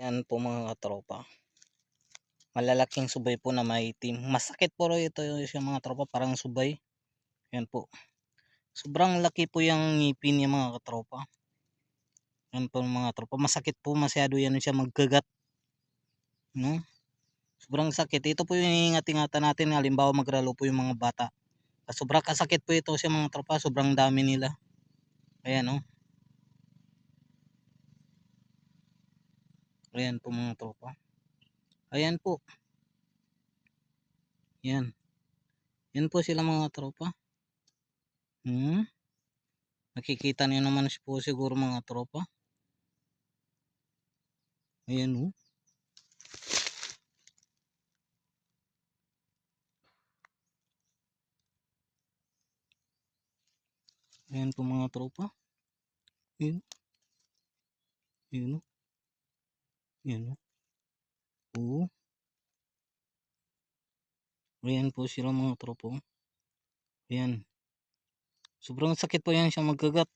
Yan po mga katropa. Malalaking subay po na maitim. Masakit po ito yung mga tropa, parang subay. Yan po. Sobrang laki po yung ngipin niya mga katropa. Yan po mga tropa. Masakit po masyado yan siya magkagat. No? Sobrang sakit. Ito po yung ingat-ingatan natin. Halimbawa magralo po yung mga bata. Sobrang kasakit po ito siya mga tropa. Sobrang dami nila. Ayan o. Ayan po mga tropa. Ayan po. Yan. Yan po sila mga tropa. Nakikita niyo naman po siguro mga tropa. Ayan o. Ayan po mga tropa. Ayan. Ayan o. Ayan o. Oo. Ayan po sila mga tropa. Ayan. Sobrang sakit po yan siya magkagat.